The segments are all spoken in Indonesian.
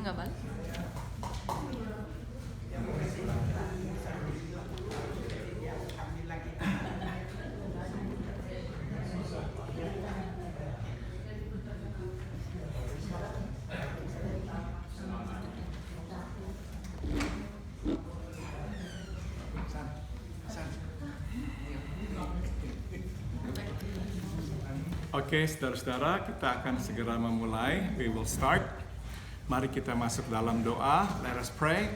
Enggak balik. Oke, saudara-saudara, kita akan segera memulai. We will start. Mari kita masuk dalam doa. Let us pray.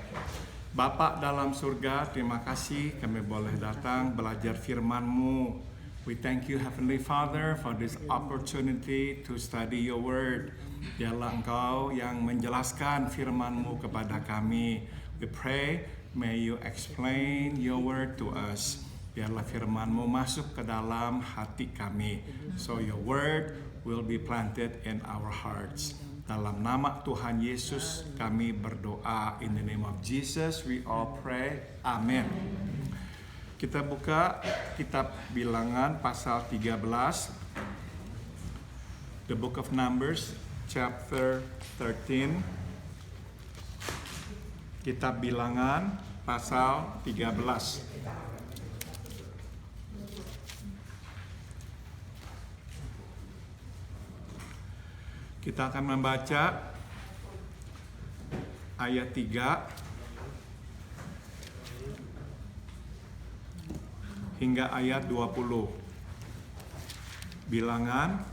Bapa dalam surga, terima kasih kami boleh datang belajar firman-Mu. We thank you, Heavenly Father, for this opportunity to study your word. Biarlah Engkau yang menjelaskan firman-Mu kepada kami. We pray, may you explain your word to us. Biarlah firman-Mu masuk ke dalam hati kami. So your word will be planted in our hearts. Dalam nama Tuhan Yesus kami berdoa. In the name of Jesus we all pray. Amen. Kita buka kitab Bilangan pasal 13. The book of Numbers chapter 13. Kitab Bilangan pasal 13. Kita akan membaca ayat 3 hingga ayat 20. Bilangan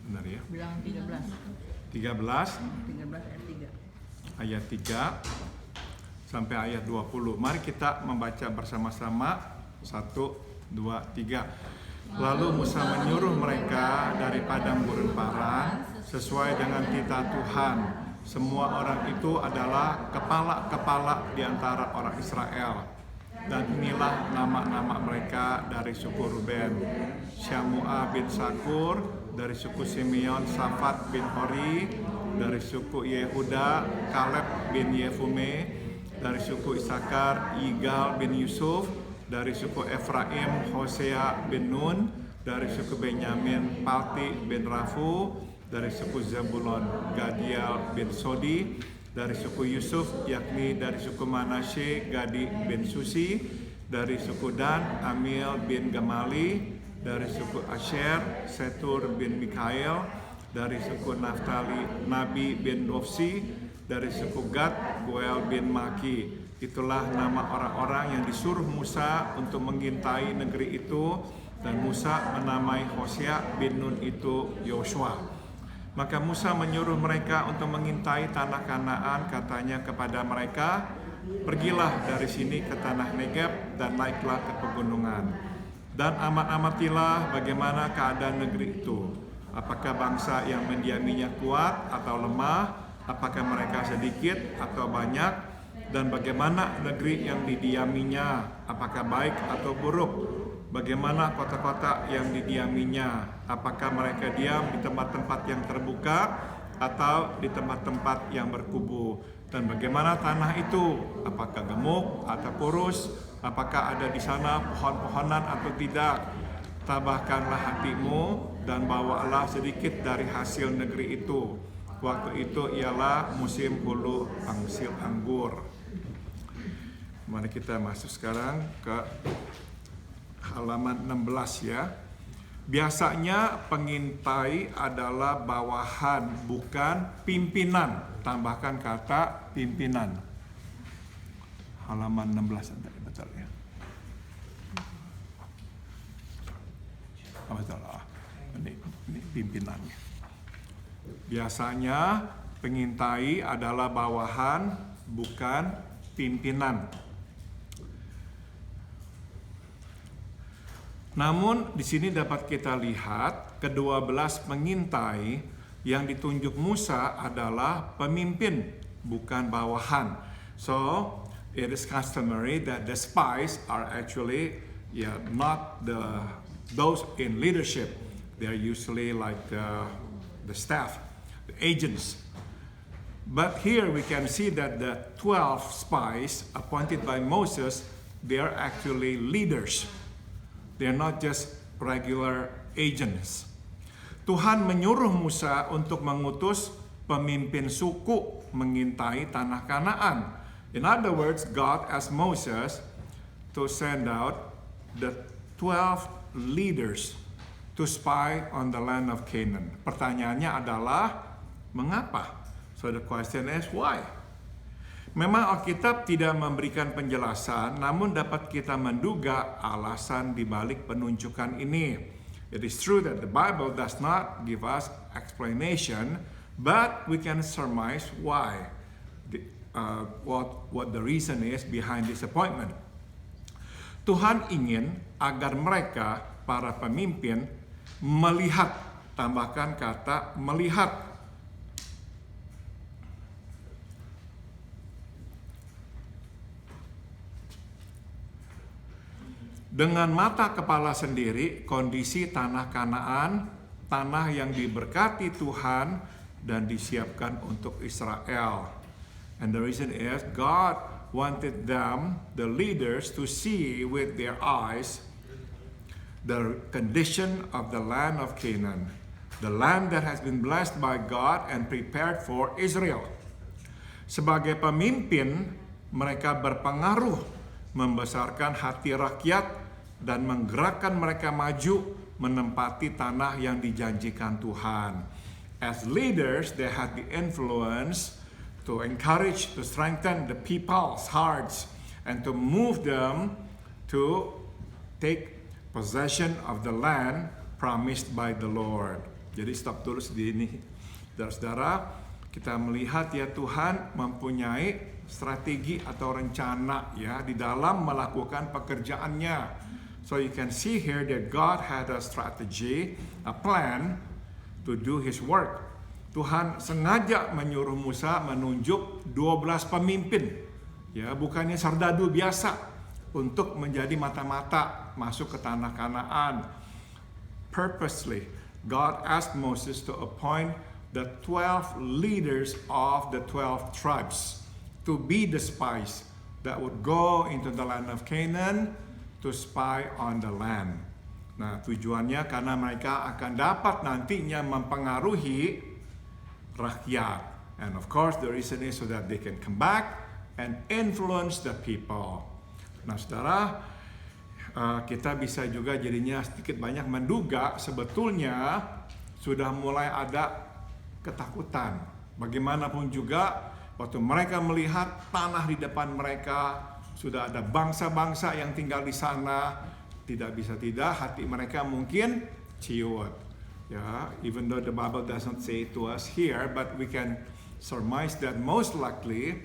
benar ya? Bilangan 13 ayat 3 sampai ayat 20. Mari kita membaca bersama-sama. 1, 2, 3. Lalu Musa menyuruh mereka dari padang gurun Paran sesuai dengan titah Tuhan. Semua orang itu adalah kepala-kepala di antara orang Israel. Dan inilah nama-nama mereka dari suku Ruben: Syamua bin Sakur, dari suku Simeon Safat bin Hori, dari suku Yehuda Kaleb bin Yefume, dari suku Isakar Yigal bin Yusuf, dari suku Efraim Hosea bin Nun, dari suku Benyamin Palti bin Rafu, dari suku Zebulon Gadiel bin Sodi, dari suku Yusuf yakni dari suku Manasye Gadi bin Susi, dari suku Dan Amil bin Gamali, dari suku Asher Setur bin Mikael, dari suku Naftali Nabi bin Dofsi, dari suku Gad Goel bin Maki. Itulah nama orang-orang yang disuruh Musa untuk mengintai negeri itu, dan Musa menamai Hosea bin Nun itu Yosua. Maka Musa menyuruh mereka untuk mengintai tanah Kanaan. Katanya kepada mereka, pergilah dari sini ke tanah Negeb dan naiklah ke pegunungan. Dan amatilah bagaimana keadaan negeri itu. Apakah bangsa yang mendiaminya kuat atau lemah? Apakah mereka sedikit atau banyak? Dan bagaimana negeri yang didiaminya, apakah baik atau buruk? Bagaimana kota-kota yang didiaminya, apakah mereka diam di tempat-tempat yang terbuka atau di tempat-tempat yang berkubu? Dan bagaimana tanah itu, apakah gemuk atau kurus? Apakah ada di sana pohon-pohonan atau tidak? Tabahkanlah hatimu dan bawalah sedikit dari hasil negeri itu. Waktu itu ialah musim hulu hasil anggur. Mari kita masuk sekarang ke halaman 16 ya. Biasanya pengintai adalah bawahan, bukan pimpinan. Tambahkan kata pimpinan. Halaman 16 ada betul ya. Betul. Ini pimpinannya. Biasanya pengintai adalah bawahan, bukan pimpinan. Namun di sini dapat kita lihat ke-12 pengintai yang ditunjuk Musa adalah pemimpin, bukan bawahan. So it is customary that the spies are actually not those in leadership. They're usually like the staff, the agents. But here we can see that the 12 spies appointed by Moses, they are actually leaders. They're not just regular agents. Tuhan menyuruh Musa untuk mengutus pemimpin suku mengintai tanah Kanaan. In other words, God asked Moses to send out the 12 leaders to spy on the land of Canaan. Pertanyaannya adalah, mengapa? So the question is, why? Memang Alkitab tidak memberikan penjelasan, namun dapat kita menduga alasan di balik penunjukan ini. It is true that the Bible does not give us explanation, but we can surmise why, what the reason is behind this appointment. Tuhan ingin agar mereka, para pemimpin, melihat, tambahkan kata melihat, dengan mata kepala sendiri kondisi tanah Kanaan, tanah yang diberkati Tuhan dan disiapkan untuk Israel. And the reason is God wanted them, the leaders, to see with their eyes the condition of the land of Canaan, the land that has been blessed by God and prepared for Israel. Sebagai pemimpin, mereka berpengaruh membesarkan hati rakyat dan menggerakkan mereka maju menempati tanah yang dijanjikan Tuhan. As leaders, they had the influence to encourage, to strengthen the people's hearts, and to move them to take possession of the land promised by the Lord. Jadi stop dulu di ini. Saudara-saudara, kita melihat ya Tuhan mempunyai strategi atau rencana ya di dalam melakukan pekerjaannya. So you can see here that God had a strategy, a plan to do His work. Tuhan sengaja menyuruh Musa menunjuk 12 pemimpin, ya bukannya serdadu biasa, untuk menjadi mata-mata masuk ke tanah Kanaan. Purposely, God asked Moses to appoint the 12 leaders of the 12 tribes to be the spies that would go into the land of Canaan to spy on the land. Nah, tujuannya karena mereka akan dapat nantinya mempengaruhi rakyat. And of course, the reason is so that they can come back and influence the people. Nah, saudara, kita bisa juga jadinya sedikit banyak menduga sebetulnya sudah mulai ada ketakutan. Bagaimanapun juga, waktu mereka melihat tanah di depan mereka, sudah ada bangsa-bangsa yang tinggal di sana, tidak bisa tidak hati mereka mungkin ciut. Ya, even though the Bible doesn't say it to us here, but we can surmise that most likely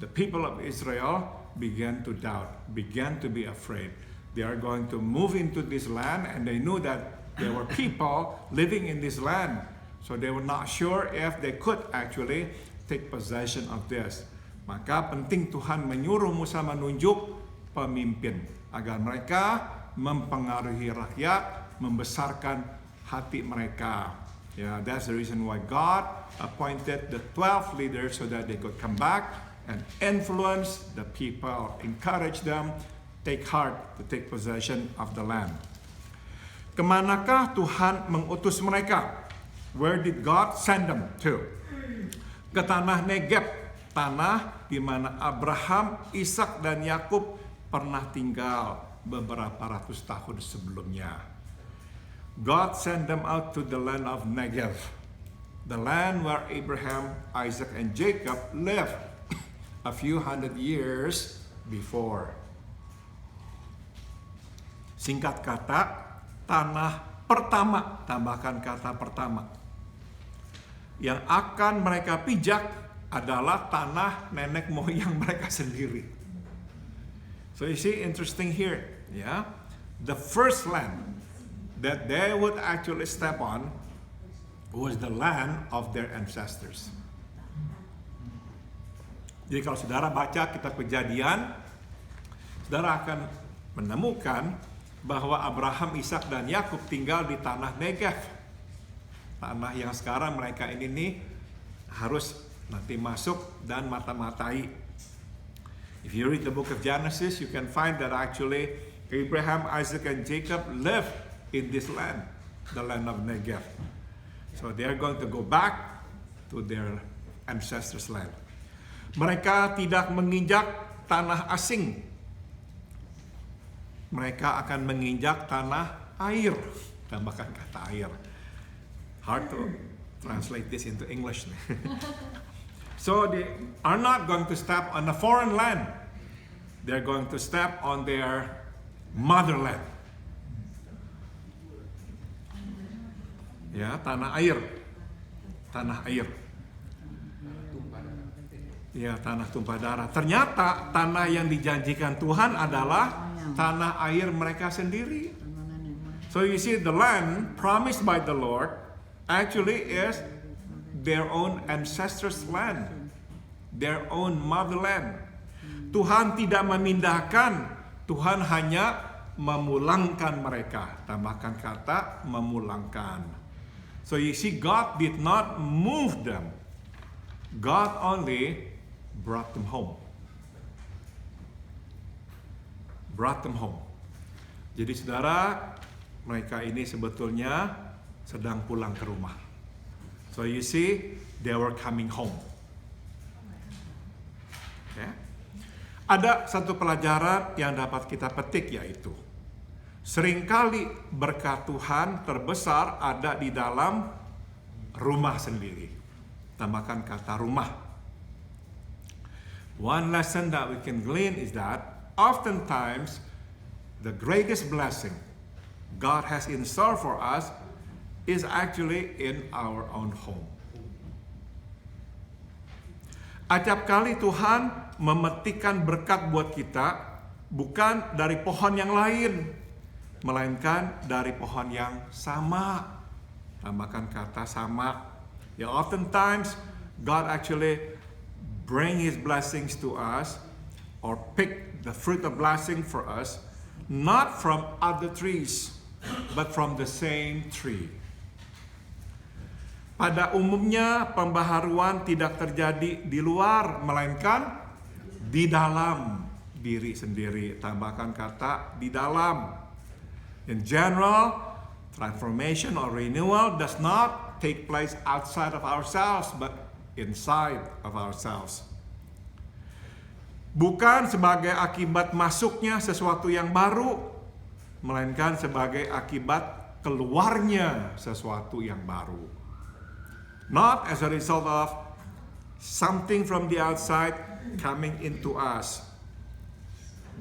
the people of Israel began to doubt, began to be afraid. They are going to move into this land, and they knew that there were people living in this land, so they were not sure if they could actually take possession of this. Maka penting Tuhan menyuruh Musa menunjuk pemimpin agar mereka mempengaruhi rakyat, membesarkan hati mereka. Yeah, that's the reason why God appointed the 12 leaders so that they could come back and influence the people, encourage them, take heart to take possession of the land. Kemanakah Tuhan mengutus mereka? Where did God send them to? Ke tanah Negeb, tanah di mana Abraham, Ishak dan Yakub pernah tinggal beberapa ratus tahun sebelumnya. God sent them out to the land of Negev, the land where Abraham, Isaac, and Jacob lived a few hundred years before. Singkat kata, tanah pertama, tambahkan kata pertama, yang akan mereka pijak adalah tanah nenek moyang mereka sendiri. So you see, interesting here, yeah? The first land that they would actually step on was the land of their ancestors. Jadi kalau saudara baca kitab Kejadian, saudara akan menemukan bahwa Abraham, Ishak, dan Yakub tinggal di tanah Negev. Tanah yang sekarang mereka ini nih harus nanti masuk dan mata-matai. If you read the book of Genesis, you can find that actually Abraham, Isaac, and Jacob live in this land, the land of Negev. So they are going to go back to their ancestors' land. Mereka tidak menginjak tanah asing. Mereka akan menginjak tanah air. Tambahkan kata air. Hard to translate this into English. So they are not going to step on a foreign land. They're going to step on their motherland. Ya, tanah air. Tanah air. Ya, tanah tumpah darah. Ternyata tanah yang dijanjikan Tuhan adalah tanah air mereka sendiri. So you see, the land promised by the Lord actually is their own ancestors' land, their own motherland. Tuhan tidak memindahkan, Tuhan hanya memulangkan mereka. Tambahkan kata memulangkan. So you see, God did not move them. God only brought them home. Brought them home. Jadi saudara, mereka ini sebetulnya sedang pulang ke rumah. So you see, they were coming home. Okay. Ada satu pelajaran yang dapat kita petik, yaitu seringkali berkat Tuhan terbesar ada di dalam rumah sendiri. Tambahkan kata rumah. One lesson that we can glean is that oftentimes the greatest blessing God has in store for us is actually in our own home. Acap kali Tuhan memetikkan berkat buat kita bukan dari pohon yang lain, melainkan dari pohon yang sama. Tambahkan kata sama. Ya, oftentimes God actually bring His blessings to us or pick the fruit of blessing for us not from other trees but from the same tree. Pada umumnya pembaharuan tidak terjadi di luar melainkan di dalam diri sendiri. Tambahkan kata di dalam. In general, transformation or renewal does not take place outside of ourselves but inside of ourselves. Bukan sebagai akibat masuknya sesuatu yang baru, melainkan sebagai akibat keluarnya sesuatu yang baru. Not as a result of something from the outside coming into us,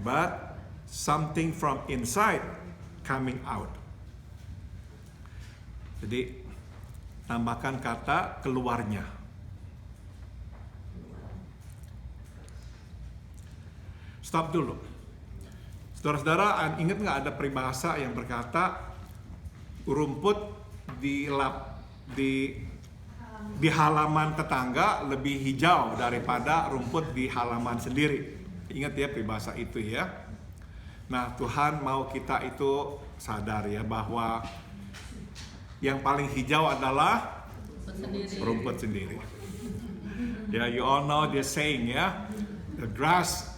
but something from inside coming out. Jadi, tambahkan kata keluarnya. Stop dulu. Saudara-saudara, ingat nggak ada peribahasa yang berkata rumput di halaman tetangga lebih hijau daripada rumput di halaman sendiri. Ingat ya peribahasa itu ya. Nah, Tuhan mau kita itu sadar ya bahwa yang paling hijau adalah rumput sendiri. Ya, you all know the saying ya, the grass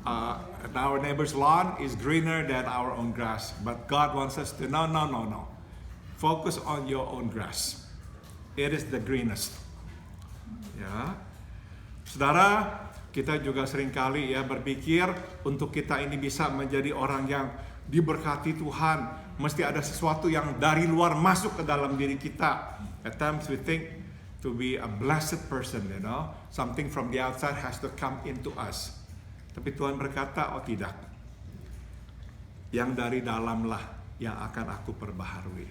at our neighbor's lawn is greener than our own grass. But God wants us to no. Focus on your own grass. It is the greenest. Ya, saudara, kita juga seringkali ya berpikir untuk kita ini bisa menjadi orang yang diberkati Tuhan, mesti ada sesuatu yang dari luar masuk ke dalam diri kita. At times we think to be a blessed person, you know, something from the outside has to come into us. Tapi Tuhan berkata, oh tidak. Yang dari dalamlah yang akan aku perbaharui.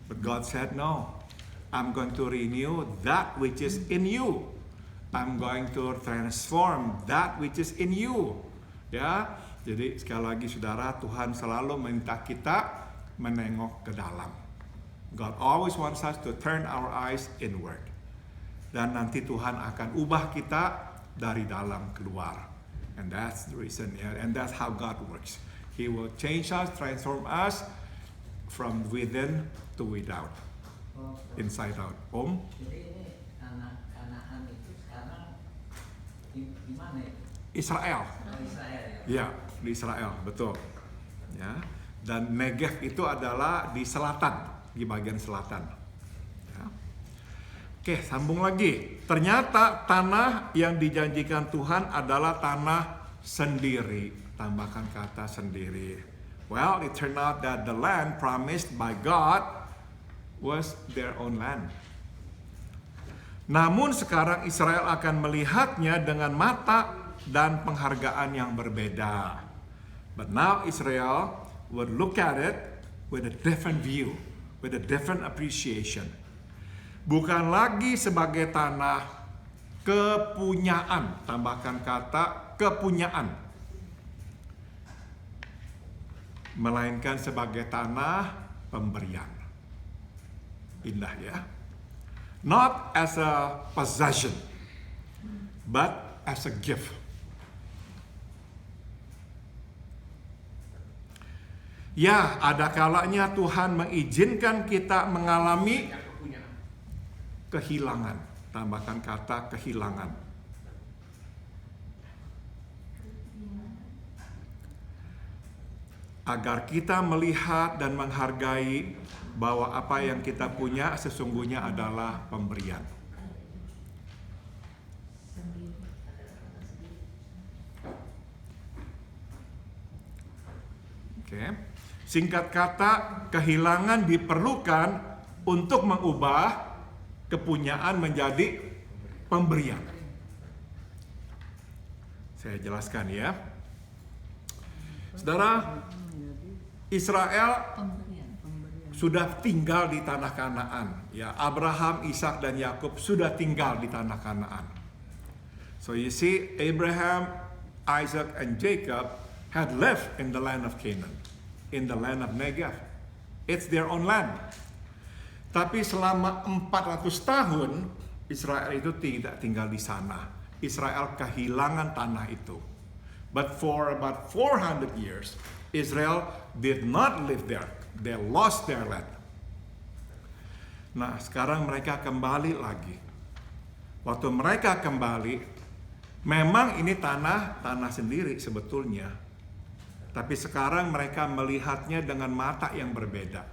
But God said, no. I'm going to renew that which is in you. I'm going to transform that which is in you. Ya, jadi sekali lagi saudara, Tuhan selalu minta kita menengok ke dalam. God always wants us to turn our eyes inward. Dan nanti Tuhan akan ubah kita dari dalam keluar. And that's the reason, and that's how God works. He will change us, transform us from within to without, inside out. Om? Jadi ini anak Kanaan itu sekarang di mana itu? Israel. Israel ya? Ya, di Israel, betul. Ya. Dan Negev itu adalah di selatan, di bagian selatan. Ya. Oke, sambung lagi. Ternyata tanah yang dijanjikan Tuhan adalah tanah sendiri. Tambahkan kata sendiri. Well, it turned out that the land promised by God was their own land. Namun sekarang Israel akan melihatnya dengan mata dan penghargaan yang berbeda. But now Israel would look at it with a different view, with a different appreciation. Bukan lagi sebagai tanah kepunyaan, tambahkan kata kepunyaan, melainkan sebagai tanah pemberian. Indah ya. Not as a possession, but as a gift. Ya, ada kalanya Tuhan mengizinkan kita mengalami kehilangan. Tambahkan kata kehilangan. Agar kita melihat dan menghargai bahwa apa yang kita punya sesungguhnya adalah pemberian. Oke. Singkat kata, kehilangan diperlukan untuk mengubah kepunyaan menjadi pemberian. Saya jelaskan ya. Saudara, Israel sudah tinggal di tanah Kanaan. Ya, Abraham, Ishak dan Yakub sudah tinggal di tanah Kanaan. So you see, Abraham, Isaac and Jacob had lived in the land of Canaan, in the land of Negev. It's their own land. Tapi selama 400 tahun Israel itu tidak tinggal di sana. Israel kehilangan tanah itu. But for about 400 years, Israel did not live there. They lost their land. Nah, sekarang mereka kembali lagi. Waktu mereka kembali, memang ini tanah sendiri sebetulnya. Tapi sekarang mereka melihatnya dengan mata yang berbeda.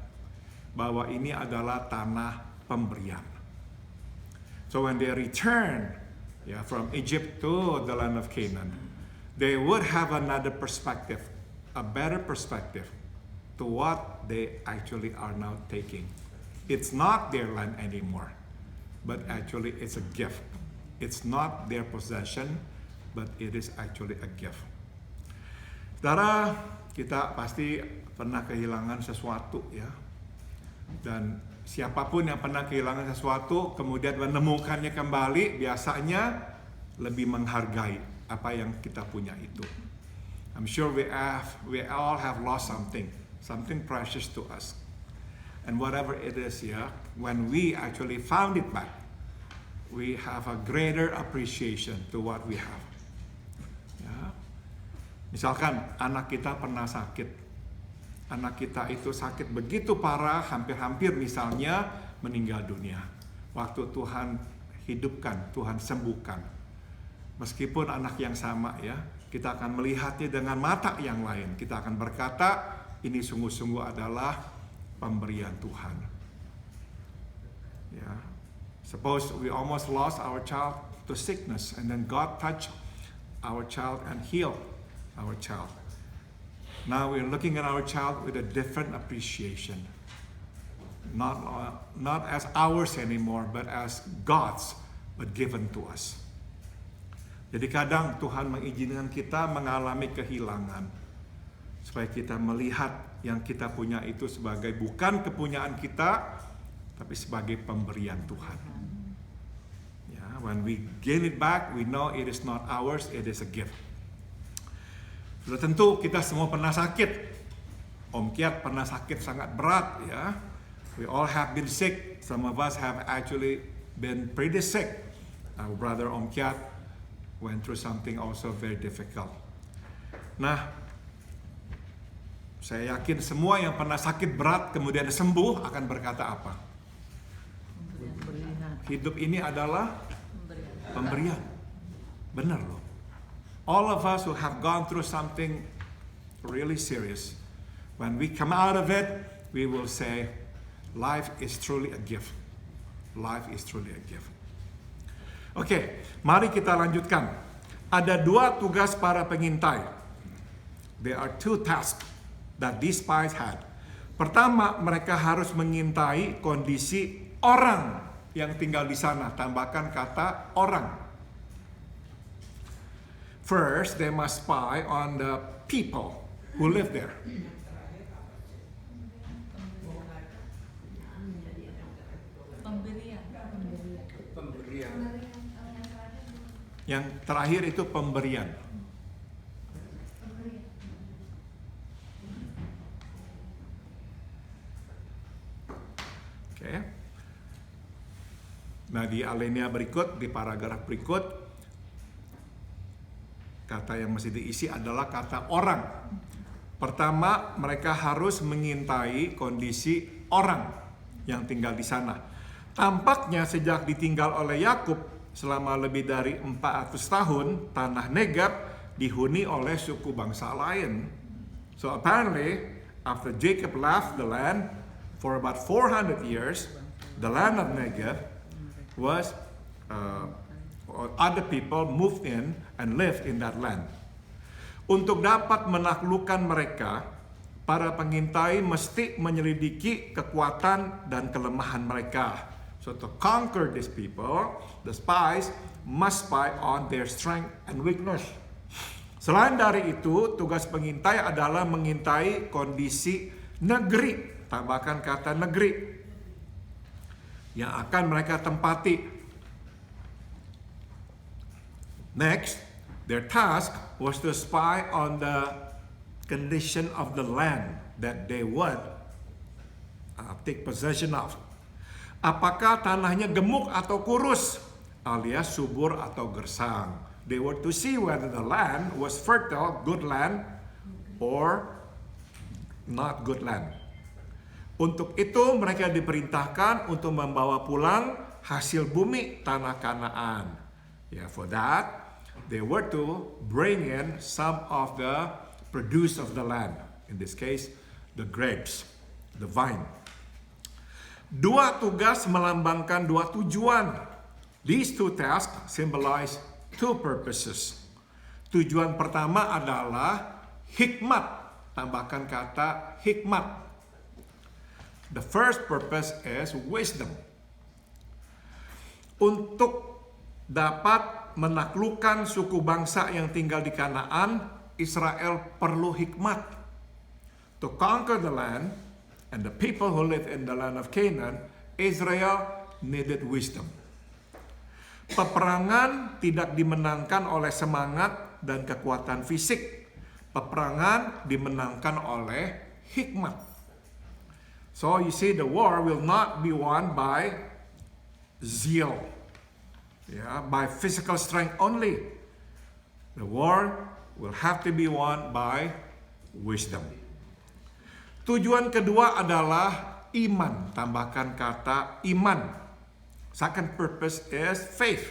Bahwa ini adalah tanah pemberian. So when they return from Egypt to the land of Canaan, they would have another perspective, a better perspective to what they actually are now taking. It's not their land anymore, but actually it's a gift. It's not their possession, but it is actually a gift. Saudara, kita pasti pernah kehilangan sesuatu ya. Dan siapapun yang pernah kehilangan sesuatu kemudian menemukannya kembali biasanya lebih menghargai apa yang kita punya itu. I'm sure we all have lost something precious to us. And whatever it is, when we actually found it back, we have a greater appreciation to what we have. Ya. Misalkan anak kita pernah sakit. Anak kita itu sakit begitu parah, hampir-hampir misalnya meninggal dunia. Waktu Tuhan hidupkan, Tuhan sembuhkan. Meskipun anak yang sama kita akan melihatnya dengan mata yang lain. Kita akan berkata, ini sungguh-sungguh adalah pemberian Tuhan. Ya. Suppose we almost lost our child to sickness, and then God touched our child and healed our child. Now we're looking at our child with a different appreciation. Not as ours anymore, but as God's, but given to us. Jadi kadang Tuhan mengizinkan kita mengalami kehilangan. Supaya kita melihat yang kita punya itu sebagai bukan kepunyaan kita, tapi sebagai pemberian Tuhan. When we gain it back, we know it is not ours, it is a gift. Sudah tentu kita semua pernah sakit. Om Kiat pernah sakit sangat berat ya. We all have been sick. Some of us have actually been pretty sick. Our brother Om Kiat went through something also very difficult. Nah, Saya yakin semua yang pernah sakit berat kemudian sembuh akan berkata apa? Hidup ini adalah pemberian. Benar loh. All of us who have gone through something really serious, when we come out of it, we will say, life is truly a gift. Life is truly a gift. Oke, mari kita lanjutkan. Ada 2 tugas para pengintai. There are 2 tasks that these spies had. Pertama, mereka harus mengintai kondisi orang yang tinggal di sana. Tambahkan kata orang. First, they must spy on the people who live there. Pemberian. Yang terakhir itu pemberian. Oke. Nah, di alinea berikut, di paragraf berikut, kata yang mesti diisi adalah kata orang. Pertama, mereka harus mengintai kondisi orang yang tinggal di sana. Tampaknya sejak ditinggal oleh Yakub selama lebih dari 400 tahun, tanah Negeb dihuni oleh suku bangsa lain. So apparently, after Jacob left the land for about 400 years, the land of Negeb was other people moved in and lived in that land. Untuk dapat menaklukkan mereka, para pengintai mesti menyelidiki kekuatan dan kelemahan mereka. So to conquer these people, the spies must spy on their strength and weakness. Selain dari itu, tugas pengintai adalah mengintai kondisi negeri. Tambahkan kata negeri yang akan mereka tempati. Next, their task was to spy on the condition of the land that they would take possession of. Apakah tanahnya gemuk atau kurus, alias subur atau gersang. They were to see whether the land was fertile, good land, or not good land. Untuk itu mereka diperintahkan untuk membawa pulang hasil bumi tanah Kanaan. For that, they were to bring in some of the produce of the land. In this case, the grapes, the vine. 2 tugas melambangkan 2 tujuan. These 2 tasks symbolize 2 purposes. Tujuan pertama adalah hikmat. Tambahkan kata hikmat. The first purpose is wisdom. Untuk dapat menaklukkan suku bangsa yang tinggal di Kanaan, Israel perlu hikmat. To conquer the land and the people who live in the land of Canaan, Israel needed wisdom. Peperangan tidak dimenangkan oleh semangat dan kekuatan fisik. Peperangan dimenangkan oleh hikmat. So you see, the war will not be won by zeal, by physical strength only. The war will have to be won by wisdom. Tujuan kedua adalah iman. Tambahkan kata iman. Second purpose is faith.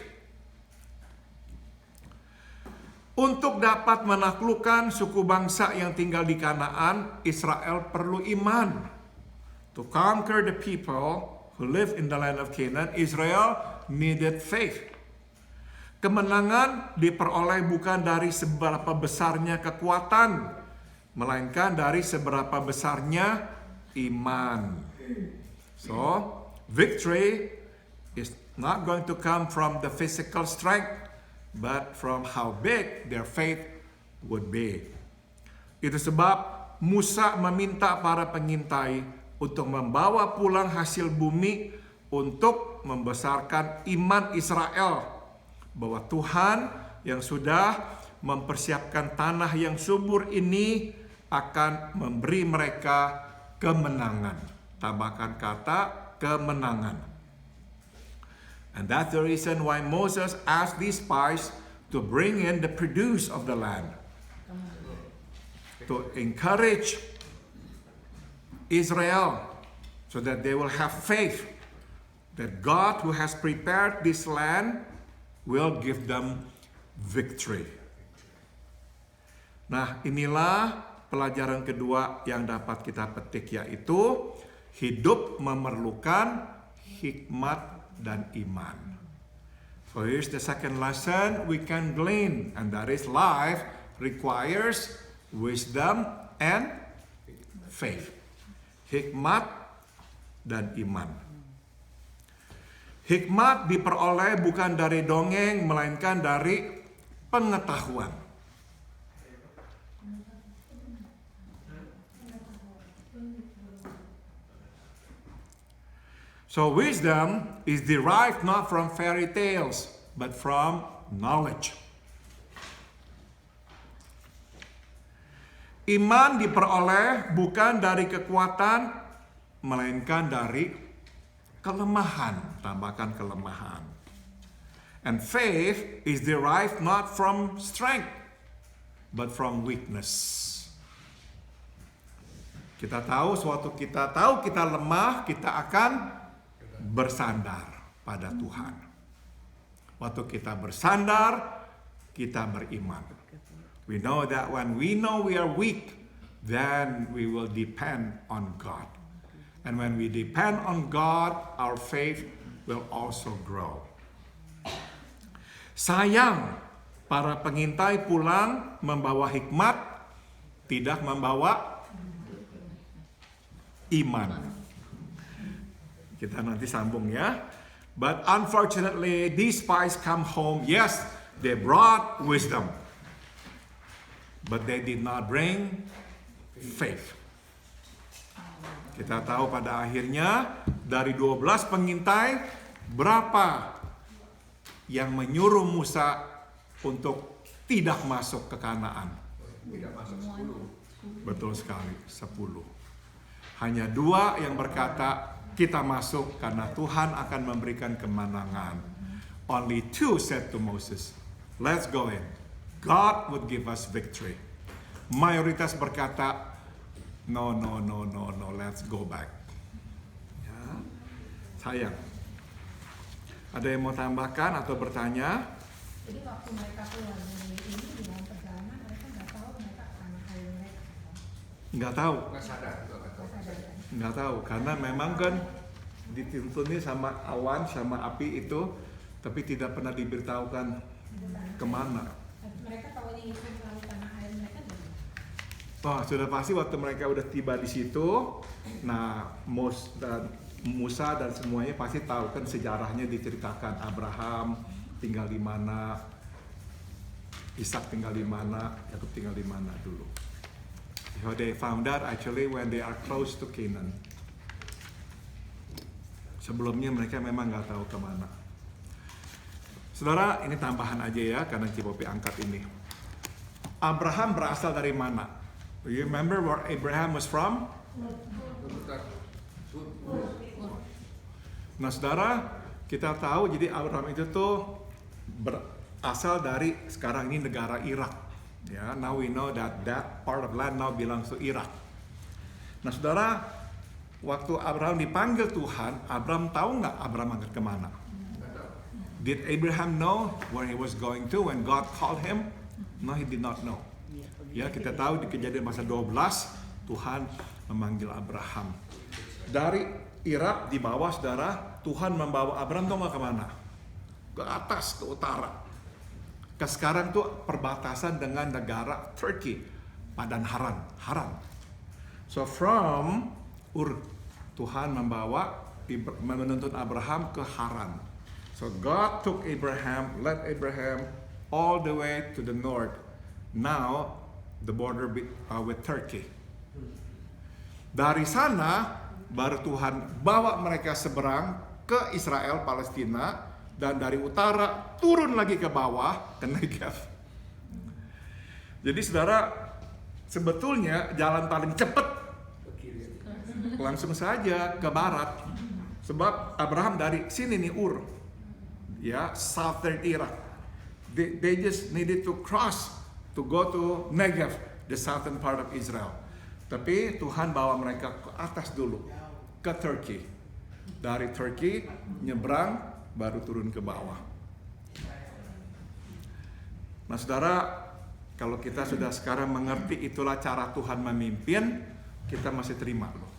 Untuk dapat menaklukkan suku bangsa yang tinggal di Kanaan, Israel perlu iman. To conquer the people who live in the land of Canaan, Israel needed faith. Kemenangan diperoleh bukan dari seberapa besarnya kekuatan, melainkan dari seberapa besarnya iman. So, victory is not going to come from the physical strength, but from how big their faith would be. Itu sebab Musa meminta para pengintai untuk membawa pulang hasil bumi untuk membesarkan iman Israel, bahwa Tuhan yang sudah mempersiapkan tanah yang subur ini akan memberi mereka kemenangan. Tambahkan kata kemenangan. And that's the reason why Moses asked these spies to bring in the produce of the land. To encourage Israel so that they will have faith that God who has prepared this land will give them victory. Nah, inilah pelajaran kedua yang dapat kita petik, yaitu hidup memerlukan hikmat dan iman. So here's the second lesson we can glean, and that is life requires wisdom and faith. Hikmat dan iman. Hikmat diperoleh bukan dari dongeng, melainkan dari pengetahuan. So wisdom is derived not from fairy tales, but from knowledge. Iman diperoleh bukan dari kekuatan, melainkan dari kelemahan. Tambahkan kelemahan. And faith is derived not from strength, but from weakness. Kita tahu, suatu kita tahu kita lemah, kita akan bersandar pada Tuhan. Waktu kita bersandar, kita beriman. We know that when we know we are weak, then we will depend on God. And when we depend on God, our faith will also grow. Sayang, para pengintai pulang membawa hikmat, tidak membawa iman. Kita nanti sambung ya. But unfortunately, these spies come home. Yes, they brought wisdom. But they did not bring faith. Kita tahu pada akhirnya dari 12 pengintai, berapa yang menyuruh Musa untuk tidak masuk ke Kanaan? Tidak masuk 10. Betul sekali, 10. Hanya 2 yang berkata, kita masuk karena Tuhan akan memberikan kemenangan. Only 2 said to Moses, let's go in. God would give us victory. Mayoritas berkata, no, let's go back. Ya, sayang. Ada yang mau tambahkan atau bertanya? Jadi waktu mereka keluar dari ini di dalam perjalanan, mereka nggak tahu mereka akan ngapain mereka. Nggak tahu. Nggak sadar. Nggak tahu, karena memang kan dituntunnya sama awan, sama api itu, tapi tidak pernah diberitahukan kemana. Mereka tahunya itu melalui tanah air mereka dari. Oh, sudah pasti waktu mereka udah tiba di situ, nah Musa dan semuanya pasti tahu kan sejarahnya diceritakan. Abraham tinggal di mana, Ishak tinggal di mana, Yakub tinggal di mana dulu. So they found out actually when they are close to Canaan. Sebelumnya mereka memang nggak tahu kemana. Saudara, ini tambahan aja ya, karena Cipopi angkat ini. Abraham berasal dari mana? Do you remember where Abraham was from? Nah saudara, kita tahu jadi Abraham itu tuh berasal dari sekarang ini negara Irak. Ya, now we know that part of land now belongs to Iraq. Nah saudara, waktu Abraham dipanggil Tuhan, Abraham tahu nggak Abraham akan kemana? Did Abraham know where he was going to when God called him? No, he did not know. Ya, kita tahu di Kejadian pasal 12, Tuhan memanggil Abraham. Dari Irak di bawah saudara, Tuhan membawa Abraham tahu nggak kemana? Ke atas, ke utara. Ke sekarang tuh perbatasan dengan negara Turkey, Padan Haran. So from Ur, Tuhan menuntun Abraham ke Haran. So God took Abraham, led Abraham all the way to the north. Now the border with Turkey. Dari sana baru Tuhan bawa mereka seberang ke Israel, Palestina. Dan dari utara turun lagi ke bawah ke Negev. Jadi saudara, sebetulnya jalan paling cepat langsung saja ke barat. Sebab Abraham dari sini nih Ur, ya, southern Iraq. They just needed to cross to go to Negev, the southern part of Israel. Tapi Tuhan bawa mereka ke atas dulu, ke Turki. Dari Turki nyebrang, baru turun ke bawah. Nah saudara, kalau kita sudah sekarang mengerti itulah cara Tuhan memimpin, kita masih terima loh.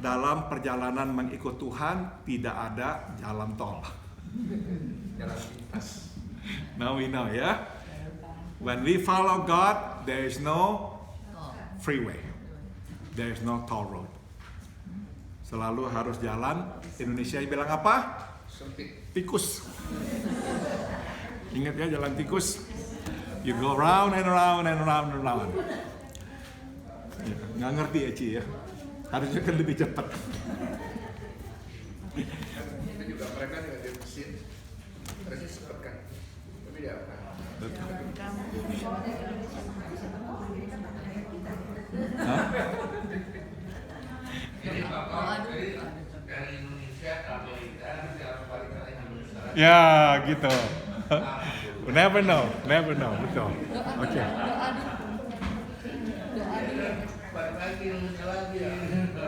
Dalam perjalanan mengikut Tuhan tidak ada jalan tol. Jalan pintas. Now we know ya. When we follow God, there is no freeway. There is no toll road. Selalu harus jalan. Indonesia bilang apa? Sempit. Tikus. Ingat ya, jalan tikus. You go round and round and round and round. Ya, nggak ngerti ya Ci ya. Harusnya kan lebih cepat. Itu juga mereka juga di mesin. Harusnya cepat kan. Tapi dia apa? Hah? Jadi Bapak dari Indonesia ke Amerika nanti harus balik ke Indonesia. Ya gitu. Never know, betul. Oke. Balik lagi Indonesia lagi.